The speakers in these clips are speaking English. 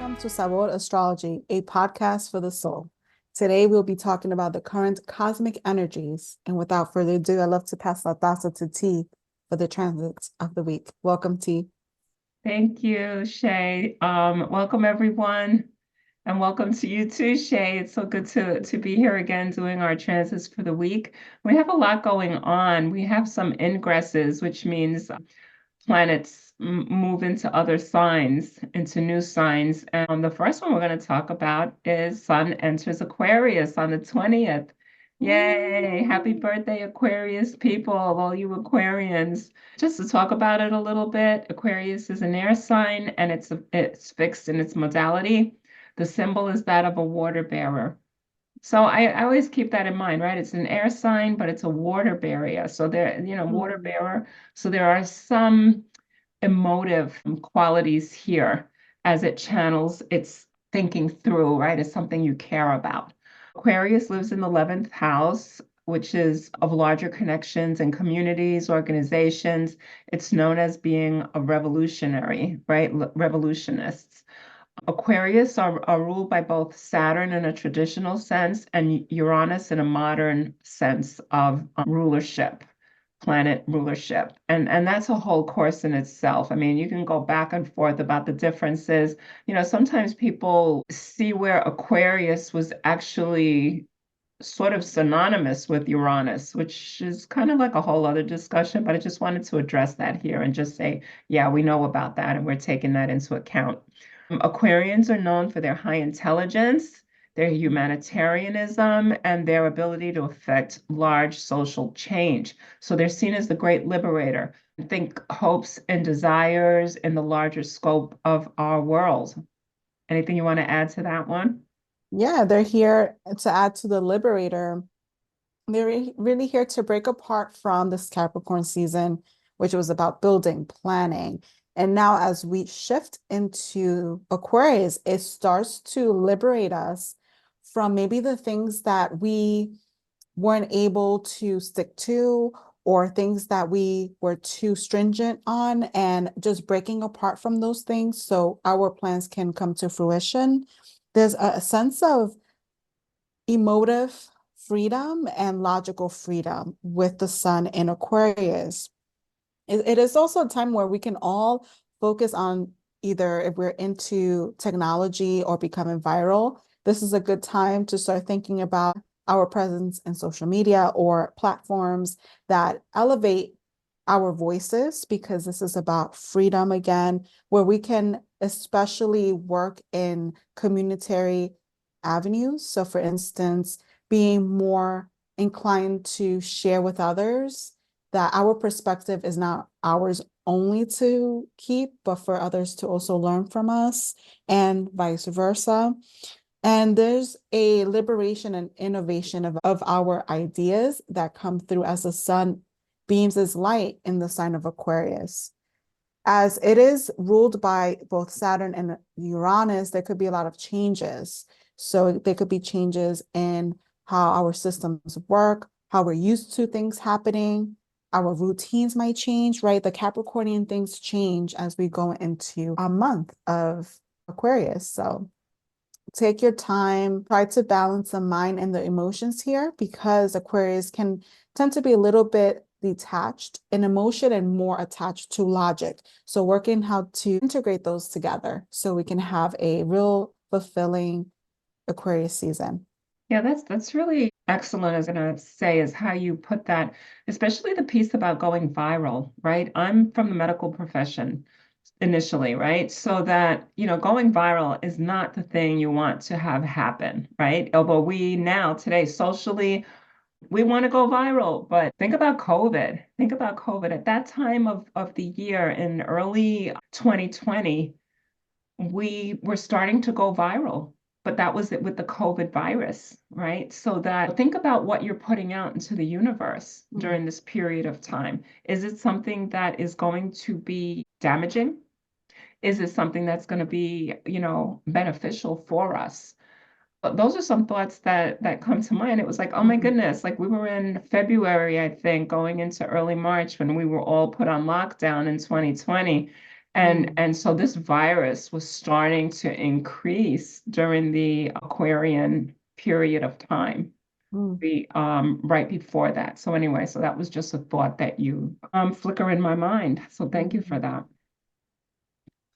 Welcome to Sabor Astrology, a podcast for the soul. Today, we'll be talking about the current cosmic energies. And without further ado, I'd love to pass la taza to T for the transits of the week. Welcome, T. Thank you, Shay. Welcome everyone, and welcome to you too, Shay. It's so good to be here again doing our transits for the week. We have a lot going on. We have some ingresses, which means planets move into other signs, into new signs. And the first one we're going to talk about is Sun enters Aquarius on the 20th. Yay! Happy birthday, Aquarius people, all you Aquarians. Just to talk about it a little bit, Aquarius is an air sign and it's fixed in its modality. The symbol is that of a water bearer. So I always keep that in mind, right? It's an air sign, but it's a water barrier. So there, water bearer. So there are some emotive qualities here as it channels its thinking through, right? It's something you care about. Aquarius lives in the 11th house, which is of larger connections and communities, organizations. It's known as being a revolutionary, right? Revolutionists. Aquarius are ruled by both Saturn in a traditional sense and Uranus in a modern sense of rulership, planet rulership. And that's a whole course in itself. I mean, you can go back and forth about the differences. Sometimes people see where Aquarius was actually sort of synonymous with Uranus, which is kind of like a whole other discussion, but I just wanted to address that here and just say, yeah, we know about that and we're taking that into account. Aquarians are known for their high intelligence, their humanitarianism, and their ability to affect large social change. So they're seen as the great liberator. Think hopes and desires in the larger scope of our world. Anything you want to add to that one? Yeah, they're here to add to the Liberator. They're really here to break apart from this Capricorn season, which was about building, planning. And now, as we shift into Aquarius, it starts to liberate us from maybe the things that we weren't able to stick to, or things that we were too stringent on, and just breaking apart from those things so our plans can come to fruition. There's a sense of emotive freedom and logical freedom with the sun in Aquarius. It is also a time where we can all focus on, either if we're into technology or becoming viral, this is a good time to start thinking about our presence in social media or platforms that elevate our voices, because this is about freedom again, where we can especially work in communitary avenues. So, for instance, being more inclined to share with others that our perspective is not ours only to keep, but for others to also learn from us, and vice versa. And there's a liberation and innovation of our ideas that come through as the sun beams its light in the sign of Aquarius. As it is ruled by both Saturn and Uranus, there could be a lot of changes. So there could be changes in how our systems work, how we're used to things happening. Our routines might change, right? The Capricornian things change as we go into a month of Aquarius. So take your time, try to balance the mind and the emotions here, because Aquarius can tend to be a little bit detached in emotion and more attached to logic. So working how to integrate those together so we can have a real fulfilling Aquarius season. Yeah, that's really excellent. I was gonna say is how you put that, especially the piece about going viral, right? I'm from the medical profession initially, right? So that, going viral is not the thing you want to have happen, right? Although we now today socially, we want to go viral, but think about COVID. Think about COVID. At that time of the year in early 2020, we were starting to go viral, but that was it with the COVID virus, right? So that think about what you're putting out into the universe during this period of time. Is it something that is going to be damaging? Is it something that's going to be, beneficial for us? But those are some thoughts that come to mind. It was like, oh my goodness, like we were in February, I think, going into early March when we were all put on lockdown in 2020. And so this virus was starting to increase during the Aquarian period of time, Mm. right before that. So anyway, so that was just a thought that you flicker in my mind. So thank you for Mhm. that.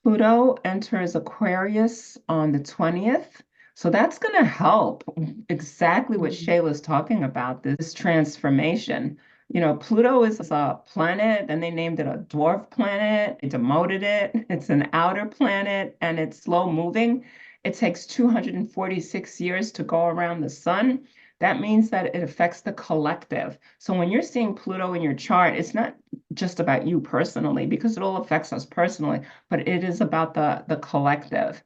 Pluto enters Aquarius on the 20th. So that's going to help exactly what Mm. Shayla's talking about, this transformation. You know, Pluto is a planet, and they named it a dwarf planet. They demoted it. It's an outer planet, and it's slow moving. It takes 246 years to go around the sun. That means that it affects the collective. So when you're seeing Pluto in your chart, it's not just about you personally, because it all affects us personally, but it is about the collective.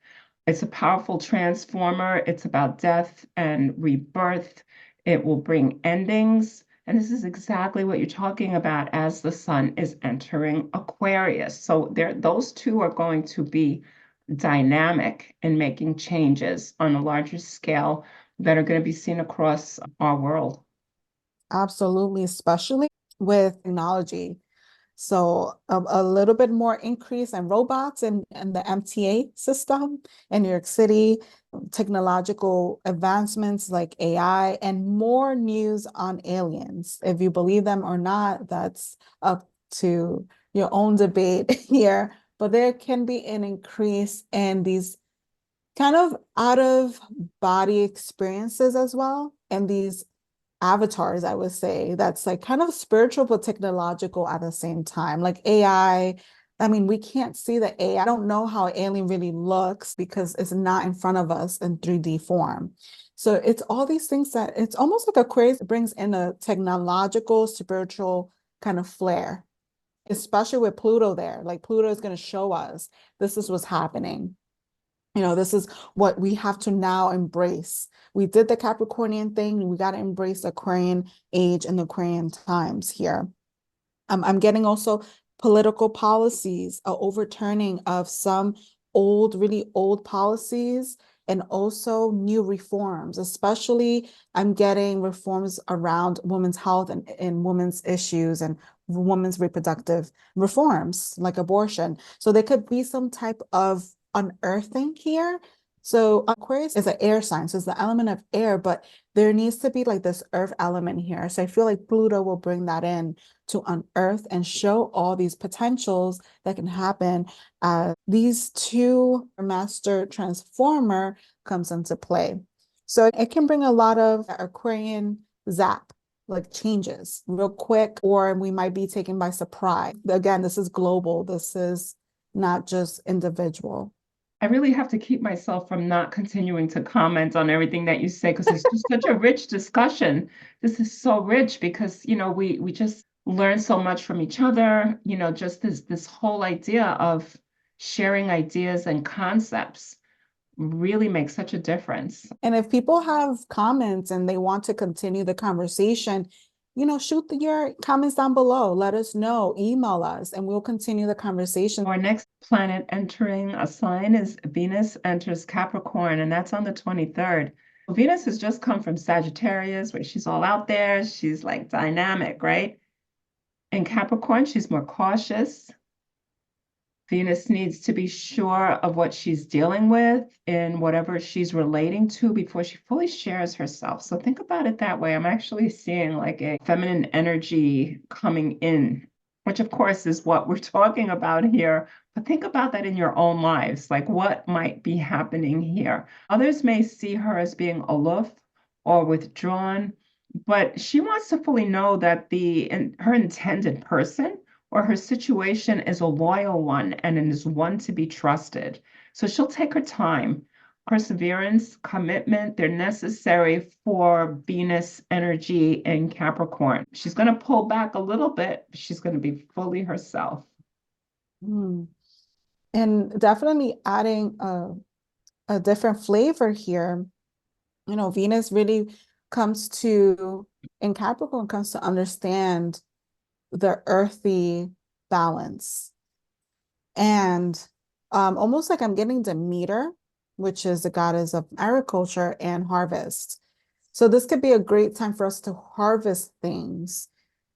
It's a powerful transformer. It's about death and rebirth. It will bring endings. And this is exactly what you're talking about as the sun is entering Aquarius. So there, those two are going to be dynamic in making changes on a larger scale that are going to be seen across our world. Absolutely, especially with technology. So a little bit more increase in robots and the MTA system in New York City, technological advancements like AI, and more news on aliens. If you believe them or not, that's up to your own debate here. But there can be an increase in these kind of out of body experiences as well, and these avatars, I would say, that's like kind of spiritual but technological at the same time. Like AI, I mean, we can't see the AI. I don't know how an alien really looks because it's not in front of us in 3D form. So it's all these things that it's almost like Aquarius brings in a technological, spiritual kind of flair, especially with Pluto there. Like Pluto is going to show us this is what's happening. This is what we have to now embrace. We did the Capricornian thing. We got to embrace Aquarian age and Aquarian times here. I'm getting also political policies, a overturning of some old, really old policies, and also new reforms. Especially, I'm getting reforms around women's health and women's issues and women's reproductive reforms like abortion. So there could be some type of unearthing here. So Aquarius is an air sign, so it's the element of air, but there needs to be like this earth element here. So I feel like Pluto will bring that in to unearth and show all these potentials that can happen as these two master transformer comes into play. So it can bring a lot of Aquarian zap, like changes real quick, or we might be taken by surprise. Again, this is global. This is not just individual. I really have to keep myself from not continuing to comment on everything that you say because it's just such a rich discussion. This is so rich because, we just learn so much from each other, just this whole idea of sharing ideas and concepts really makes such a difference. And if people have comments and they want to continue the conversation, shoot your comments down below. Let us know, email us, and we'll continue the conversation. Our next planet entering a sign is Venus enters Capricorn, and that's on the 23rd. Venus has just come from Sagittarius, where she's all out there. She's like dynamic, right? In Capricorn, she's more cautious. Venus needs to be sure of what she's dealing with in whatever she's relating to before she fully shares herself. So think about it that way. I'm actually seeing like a feminine energy coming in, which of course is what we're talking about here. But think about that in your own lives, like what might be happening here. Others may see her as being aloof or withdrawn, but she wants to fully know that her intended person or her situation is a loyal one and is one to be trusted. So she'll take her time. Perseverance, commitment, they're necessary for Venus energy in Capricorn. She's going to pull back a little bit. She's going to be fully herself. Mm. And definitely adding a different flavor here. Venus really comes to, in Capricorn, comes to understand the earthy balance. And almost like I'm getting Demeter, which is the goddess of agriculture and harvest. So this could be a great time for us to harvest things,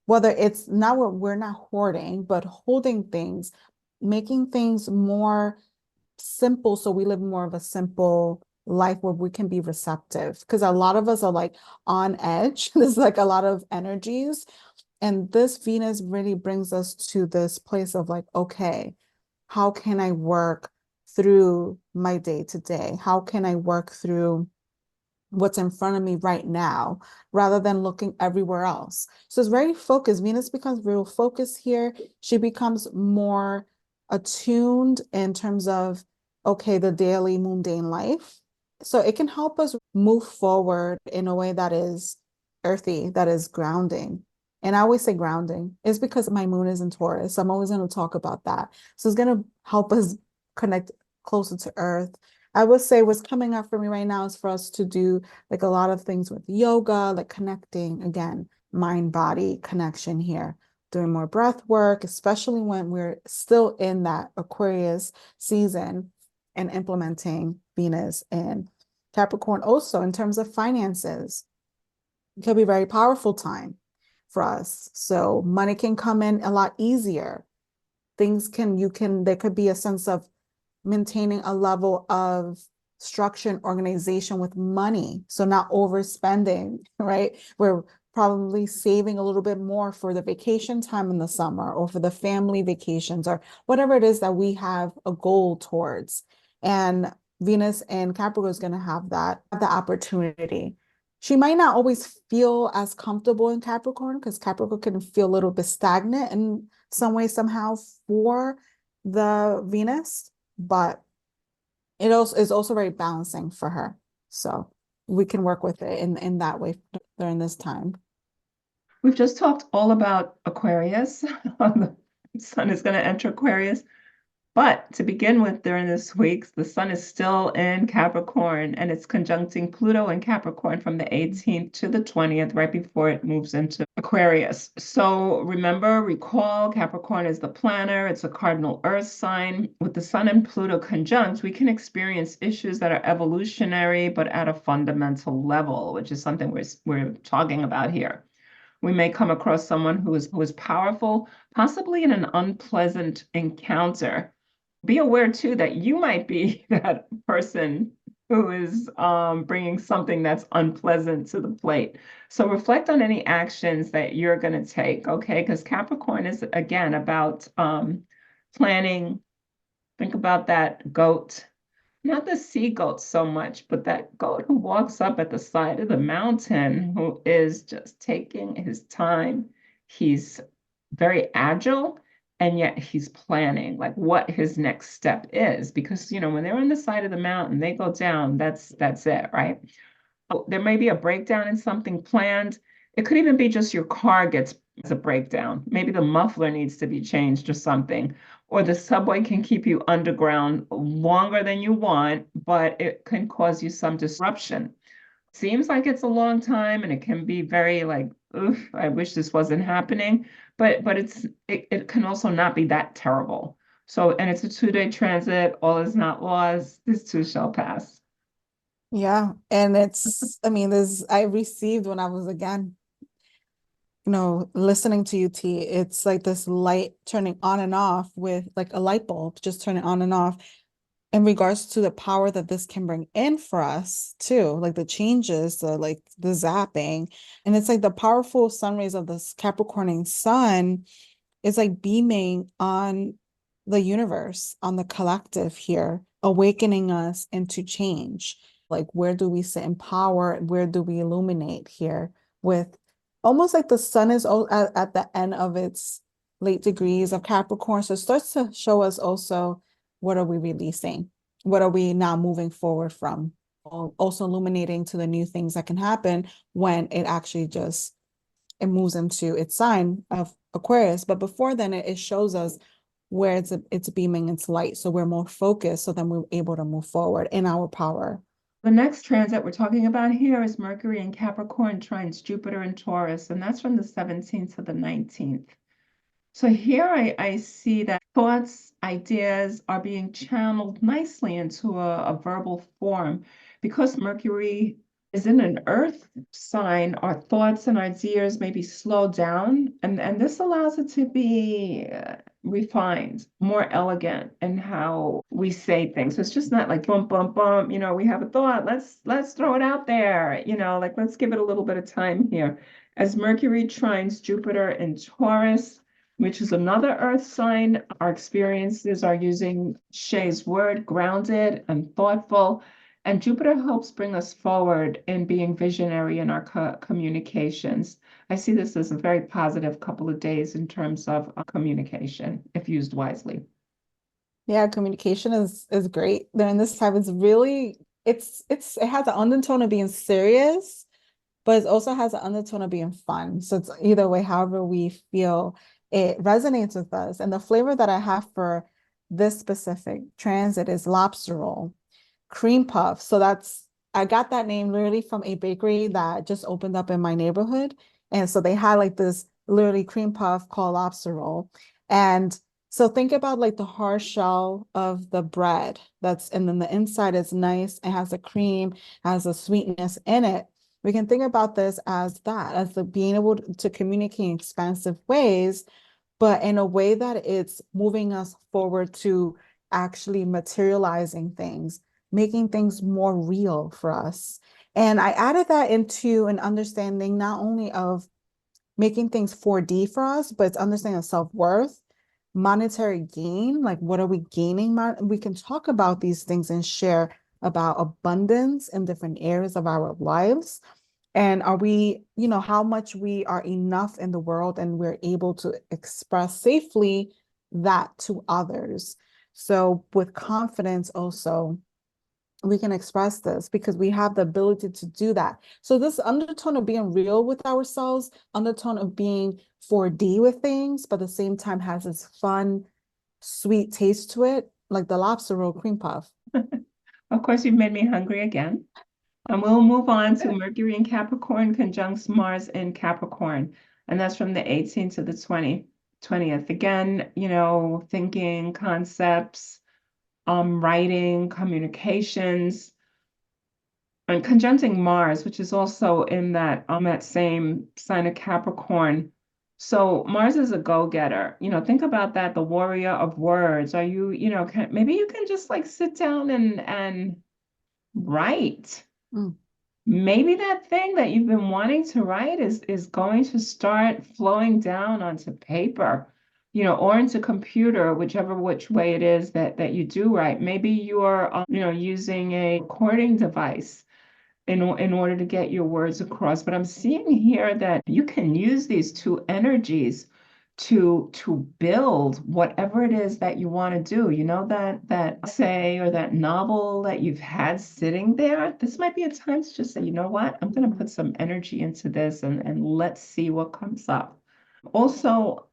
whether it's not what we're not hoarding, but holding things, making things more simple so we live more of a simple life where we can be receptive. Because a lot of us are like on edge. There's like a lot of energies. And this Venus really brings us to this place of like, okay, how can I work through my day to day? How can I work through what's in front of me right now rather than looking everywhere else? So it's very focused. Venus becomes real focused here. She becomes more attuned in terms of, okay, the daily mundane life. So it can help us move forward in a way that is earthy, that is grounding. And I always say grounding is because my moon is in Taurus. So I'm always going to talk about that. So it's going to help us connect closer to earth. I would say what's coming up for me right now is for us to do like a lot of things with yoga, like connecting again, mind body connection here, doing more breath work, especially when we're still in that Aquarius season and implementing Venus and Capricorn. Also, in terms of finances, it could be a very powerful time for us. So money can come in a lot easier. There could be a sense of maintaining a level of structure and organization with money. So not overspending, right? We're probably saving a little bit more for the vacation time in the summer or for the family vacations or whatever it is that we have a goal towards. And Venus and Capricorn is going to have the opportunity. She might not always feel as comfortable in Capricorn because Capricorn can feel a little bit stagnant in some way, somehow for the Venus, but it also is also very balancing for her. So we can work with it in that way during this time. We've just talked all about Aquarius. The sun is going to enter Aquarius. But to begin with, during this week, the sun is still in Capricorn and it's conjuncting Pluto in Capricorn from the 18th to the 20th, right before it moves into Aquarius. So recall, Capricorn is the planner, it's a cardinal earth sign. With the sun and Pluto conjunct, we can experience issues that are evolutionary, but at a fundamental level, which is something we're talking about here. We may come across someone who is powerful, possibly in an unpleasant encounter. Be aware too that you might be that person who is bringing something that's unpleasant to the plate. So reflect on any actions that you're going to take, okay? Because Capricorn is again about planning. Think about that goat, not the sea goat so much, but that goat who walks up at the side of the mountain, who is just taking his time. He's very agile, and yet he's planning like what his next step is. Because, when they're on the side of the mountain, they go down, that's it, right? There may be a breakdown in something planned. It could even be just your car gets a breakdown. Maybe the muffler needs to be changed or something. Or the subway can keep you underground longer than you want, but it can cause you some disruption. Seems like it's a long time and it can be very like, oof, I wish this wasn't happening. But it can also not be that terrible. So, and it's a 2-day transit, all is not lost, this too shall pass. Yeah. And I mean, I received when I was again, listening to you, T, it's like this light turning on and off with like a light bulb, just turning on and off in regards to the power that this can bring in for us too, like the changes, the zapping. And it's like the powerful sun rays of this Capricorning sun is like beaming on the universe, on the collective here, awakening us into change. Like, where do we sit in power? Where do we illuminate here? With almost like the sun is at the end of its late degrees of Capricorn. So it starts to show us also what are we releasing? What are we now moving forward from? Also illuminating to the new things that can happen when it actually just it moves into its sign of Aquarius. But before then, it shows us where it's beaming its light. So we're more focused. So then we're able to move forward in our power. The next transit we're talking about here is Mercury in Capricorn trines Jupiter in Taurus, and that's from the 17th to the 19th. So here I see that thoughts, ideas are being channeled nicely into a verbal form. Because Mercury is in an earth sign, our thoughts and ideas may be slowed down, and this allows it to be refined, more elegant in how we say things. So it's just not like bump, bump, bump, we have a thought, let's throw it out there, like let's give it a little bit of time here. As Mercury trines Jupiter in Taurus, which is another earth sign, our experiences are using Shay's word, grounded and thoughtful. And Jupiter helps bring us forward in being visionary in our communications. I see this as a very positive couple of days in terms of communication, if used wisely. Yeah, communication is great. During this time, it's really it has an undertone of being serious, but it also has an undertone of being fun. So it's either way, however we feel it resonates with us. And the flavor that I have for this specific transit is lobster roll, cream puff. So I got that name literally from a bakery that just opened up in my neighborhood. And so they had like this literally cream puff called lobster roll. And so think about like the hard shell of the bread and then the inside is nice. It has a cream, has a sweetness in it. We can think about this as the being able to communicate in expansive ways, but in a way that it's moving us forward to actually materializing things, making things more real for us. And I added that into an understanding not only of making things 4D for us, but it's understanding of self-worth, monetary gain, like what are we gaining? We can talk about these things and share about abundance in different areas of our lives. And are we, how much we are enough in the world and we're able to express safely that to others. So with confidence also, we can express this because we have the ability to do that. So this undertone of being real with ourselves, undertone of being 4D with things, but at the same time has this fun, sweet taste to it, like the lobster roll cream puff. Of course, you've made me hungry again. And we'll move on to Mercury in Capricorn conjuncts Mars in Capricorn. And that's from the 18th to the 20th. Again, thinking, concepts, writing, communications, and conjuncting Mars, which is also in that same sign of Capricorn. So Mars is a go-getter. Think about that, the warrior of words. Are you, maybe you can just like sit down and write. Mm. Maybe that thing that you've been wanting to write is going to start flowing down onto paper, or into computer, which way it is that you do write. Maybe you're, using a recording device in order to get your words across. But I'm seeing here that you can use these two energies to build whatever it is that you want to do. That essay or that novel that you've had sitting there. This might be a time to just say, you know what, I'm going to put some energy into this and let's see what comes up. Also,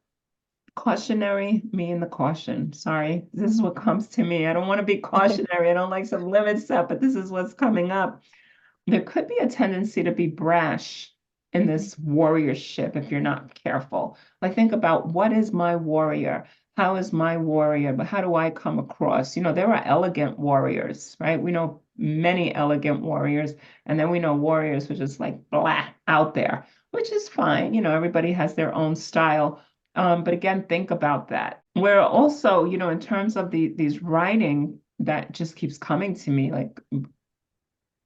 cautionary, me and the caution. Sorry, this is what comes to me. I don't want to be cautionary. I don't like some limits set, but this is what's coming up. There could be a tendency to be brash in this warriorship if you're not careful. Like, think about, what is my warrior? How is my warrior? But how do I come across? There are elegant warriors, right? We know many elegant warriors, and then we know warriors who are just like blah out there, which is fine. Everybody has their own style. But again, think about that. Where also, in terms of these writing that just keeps coming to me, like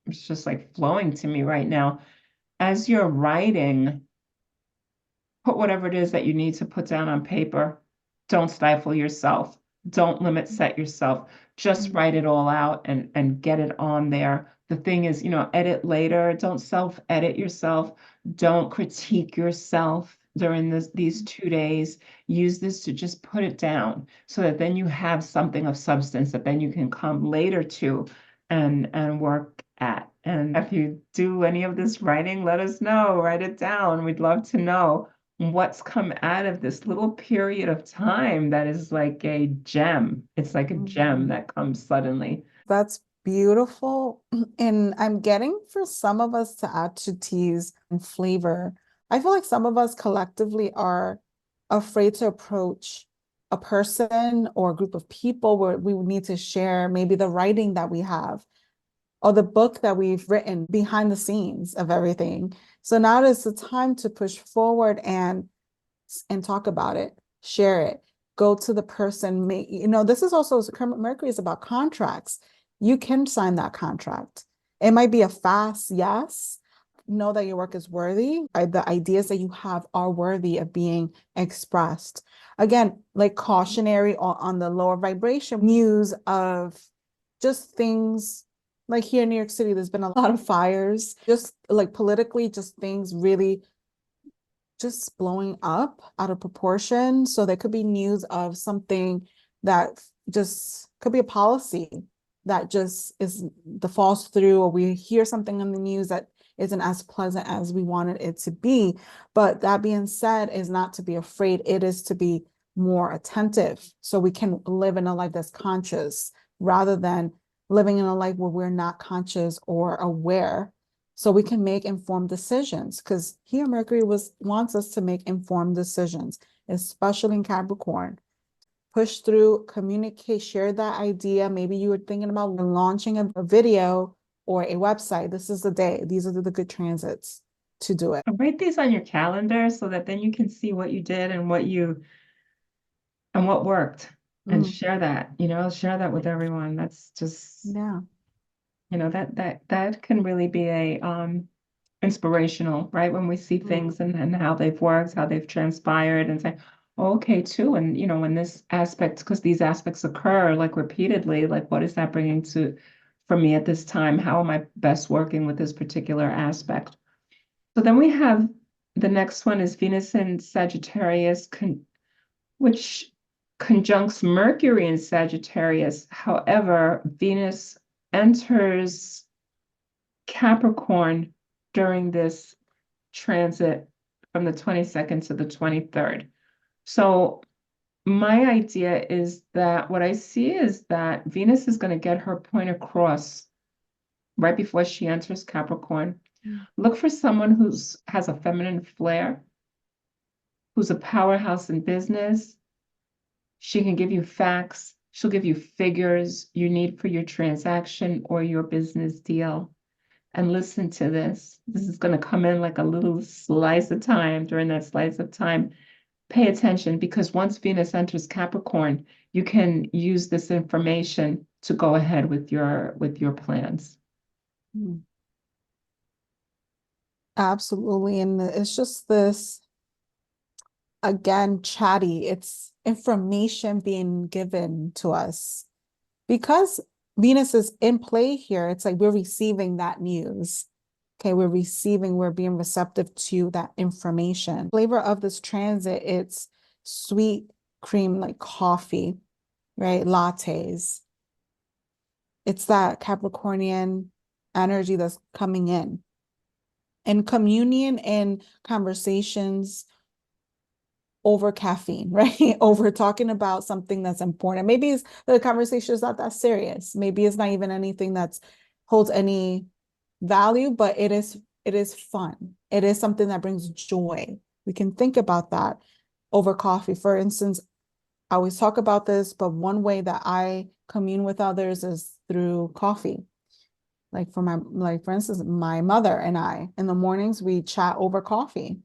it's just like flowing to me right now. As you're writing, put whatever it is that you need to put down on paper. Don't stifle yourself. Don't limit set yourself. Just write it all out and get it on there. The thing is, edit later. Don't self-edit yourself. Don't critique yourself during these 2 days. Use this to just put it down so that then you have something of substance that then you can come later to and work at. And if you do any of this writing, let us know. Write it down. We'd love to know what's come out of this little period of time that is like a gem. It's like a gem that comes suddenly. That's beautiful. And I'm getting for some of us to add to teas and flavor. I feel like some of us collectively are afraid to approach a person or a group of people where we would need to share maybe the writing that we have or the book that we've written behind the scenes of everything. So now is the time to push forward and talk about it, share it. go to the person, this is also, Mercury is about contracts. You can sign that contract. It might be a fast yes. Know that your work is worthy. The ideas that you have are worthy of being expressed. Again, like cautionary on the lower vibration news of just things like here in New York City, there's been a lot of fires, just like politically, just things really just blowing up out of proportion. So there could be news of something that just could be a policy that just is the falls through, or we hear something in the news that isn't as pleasant as we wanted it to be. But that being said, is not to be afraid, it is to be more attentive so we can live in a life that's conscious rather than living in a life where we're not conscious or aware, so we can make informed decisions. Because here Mercury wants us to make informed decisions, especially in Capricorn. Push through, communicate, share that idea. Maybe you were thinking about launching a video or a website. This is the day. These are the good transits to do it. Write these on your calendar so that then you can see what you did and what worked, and share that, share that with everyone. That's just, yeah. That can really be a inspirational, right? When we see things and how they've worked, how they've transpired, and say, oh, okay, too. And when this aspect, because these aspects occur like repeatedly, like what is that bringing for me at this time? How am I best working with this particular aspect? So then we have the next one is Venus in Sagittarius, which conjuncts Mercury in Sagittarius. However, Venus enters Capricorn during this transit from the 22nd to the 23rd. So my idea is that what I see is that Venus is going to get her point across right before she enters Capricorn. Look for someone has a feminine flair, who's a powerhouse in business. She can give you facts. She'll give you figures you need for your transaction or your business deal. And listen to this. This is going to come in like a little slice of time. During that slice of time, pay attention, because once Venus enters Capricorn, you can use this information to go ahead with your plans. Absolutely. And it's just this, again, chatty. It's information being given to us. Because Venus is in play here, it's like we're receiving that news. Okay, we're being receptive to that information. Flavor of this transit, it's sweet cream, like coffee, right? Lattes. It's that Capricornian energy that's coming in. And communion and conversations over caffeine, right? Over talking about something that's important. Maybe the conversation is not that serious. Maybe it's not even anything that holds any value, but it is fun. It is something that brings joy. We can think about that over coffee. For instance, I always talk about this, but one way that I commune with others is through coffee. For instance, my mother and I, in the mornings, we chat over coffee.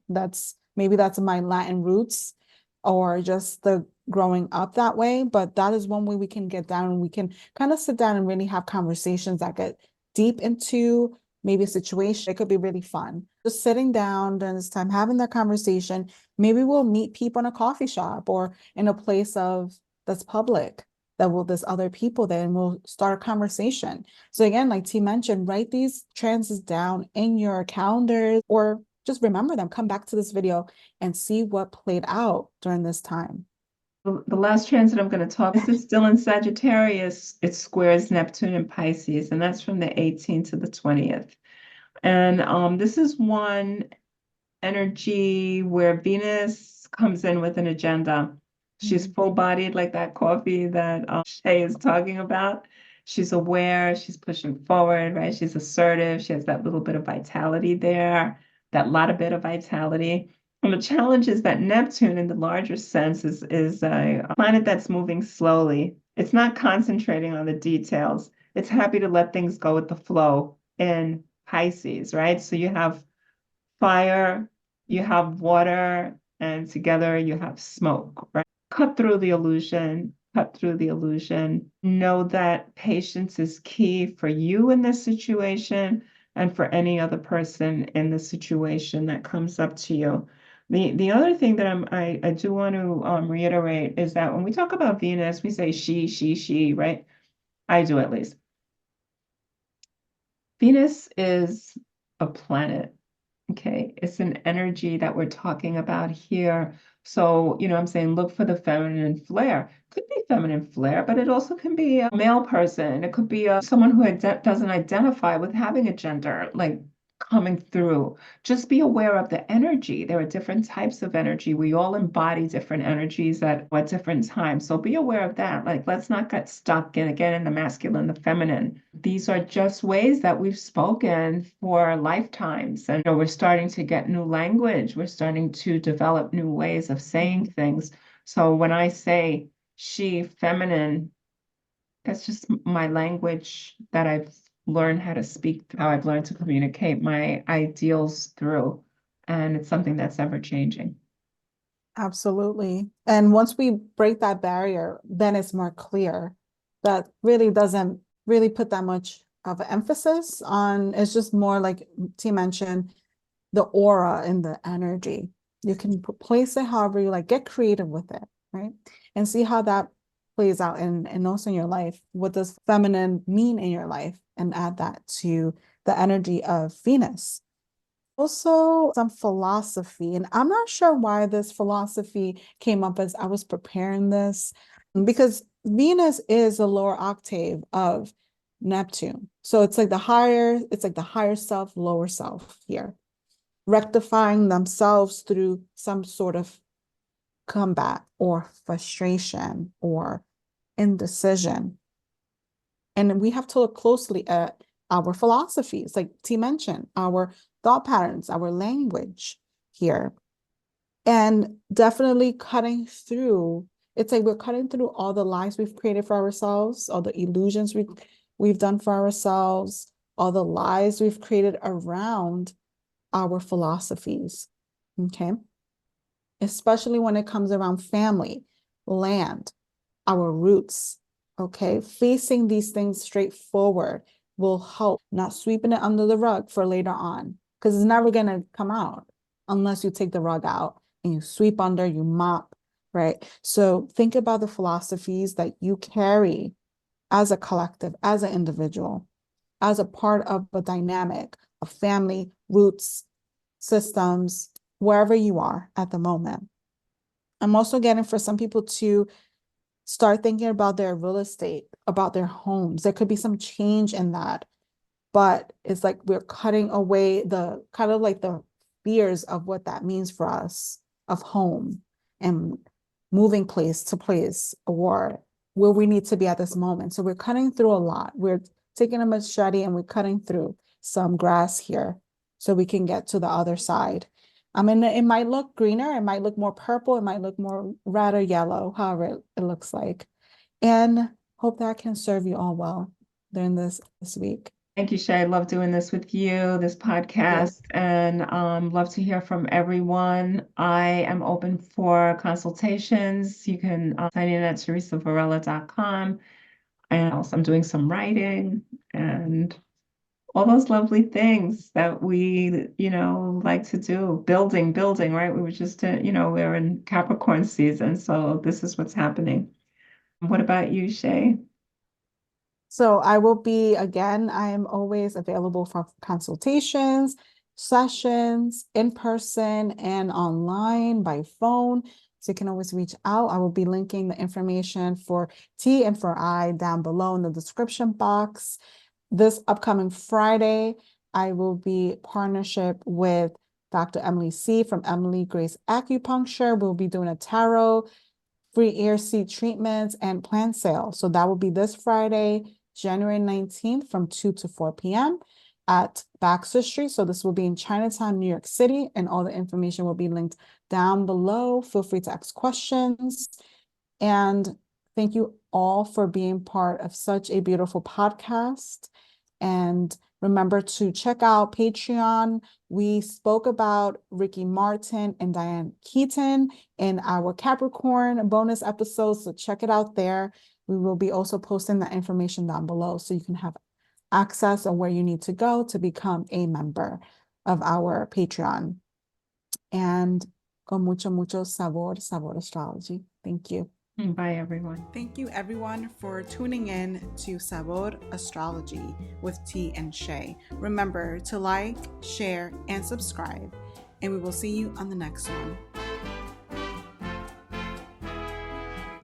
Maybe that's my Latin roots or just the growing up that way. But that is one way we can get down, and we can kind of sit down and really have conversations that get deep into maybe a situation. It could be really fun. Just sitting down during this time, having that conversation. Maybe we'll meet people in a coffee shop or in a place that's public, there's other people there, and we'll start a conversation. So again, like T mentioned, write these transits down in your calendars, or just remember them. Come back to this video and see what played out during this time. The last transit I'm going to talk is still in Sagittarius. It squares Neptune and Pisces, and that's from the 18th to the 20th. And this is one energy where Venus comes in with an agenda. She's full-bodied, like that coffee that Shay is talking about. She's aware, she's pushing forward, right? She's assertive. She has that little bit of vitality there, that lot of bit of vitality. And the challenge is that Neptune, in the larger sense, is a planet that's moving slowly. It's not concentrating on the details. It's happy to let things go with the flow in Pisces, right? So you have fire, you have water, and together you have smoke, right? cut through the illusion, cut through the illusion. Know that patience is key for you in this situation and for any other person in the situation that comes up to you. The other thing that I do want to reiterate is that when we talk about Venus, we say she, right? I do at least. Venus is a planet. Okay, it's an energy that we're talking about here. So, I'm saying look for the feminine flair. Could be feminine flair, but it also can be a male person. It could be someone who doesn't identify with having a gender, like coming through. Just be aware of the energy. There are different types of energy. We all embody different energies at different times. So be aware of that. Like, let's not get stuck in the masculine, the feminine. These are just ways that we've spoken for lifetimes. And we're starting to get new language. We're starting to develop new ways of saying things. So when I say she, feminine, that's just my language that I've learned how to speak, how I've learned to communicate my ideals through. And it's something that's ever changing. Absolutely. And once we break that barrier, then it's more clear. That really doesn't really put that much of an emphasis on, it's just more like T mentioned, the aura and the energy. You can place it however you like, get creative with it, right? And see how that plays out and also in your life. What does feminine mean in your life? And add that to the energy of Venus. Also, some philosophy, and I'm not sure why this philosophy came up as I was preparing this, because Venus is a lower octave of Neptune. So it's like the higher self, lower self here, rectifying themselves through some sort of combat or frustration or indecision. And we have to look closely at our philosophies, like T mentioned, our thought patterns, our language here. And definitely cutting through, it's like we're cutting through all the lies we've created for ourselves, all the illusions we've done for ourselves, all the lies we've created around our philosophies. Okay. Especially when it comes around family, land, our roots. Okay. Facing these things straightforward will help, not sweeping it under the rug for later on, because it's never going to come out unless you take the rug out and you sweep under, you mop, right? So think about the philosophies that you carry as a collective, as an individual, as a part of a dynamic of family, roots, systems, wherever you are at the moment. I'm also getting for some people to start thinking about their real estate, about their homes. There could be some change in that, but it's like we're cutting away the kind of like the fears of what that means for us of home and moving place to place or where we need to be at this moment. So we're cutting through a lot. We're taking a machete and we're cutting through some grass here so we can get to the other side. I mean, it might look greener, it might look more purple, it might look more red or yellow, however it looks like. And hope that can serve you all well during this week. Thank you, Shay. I love doing this with you, this podcast, and love to hear from everyone. I am open for consultations. You can sign in at teresavarela.com. And also, I'm doing some writing and all those lovely things that we, like to do. Building, right? We were just, we're in Capricorn season, so this is what's happening. What about you, Shay? So I will be, again, I am always available for consultations, sessions, in person and online by phone. So you can always reach out. I will be linking the information for T and for I down below in the description box. This upcoming Friday, I will be partnership with Dr. Emily C. from Emily Grace Acupuncture. We'll be doing a tarot, free ear seed treatments, and plant sale. So that will be this Friday, January 19th from 2 to 4 p.m. at Baxter Street. So this will be in Chinatown, New York City, and all the information will be linked down below. Feel free to ask questions. And thank you all for being part of such a beautiful podcast. And remember to check out Patreon. We spoke about Ricky Martin and Diane Keaton in our Capricorn bonus episode, so check it out there. We will be also posting that information down below so you can have access on where you need to go to become a member of our Patreon. And con mucho sabor, Sabor Astrology. Thank you. Bye, everyone. Thank you, everyone, for tuning in to Sabor Astrology with T and Shay. Remember to like, share, and subscribe, and we will see you on the next one.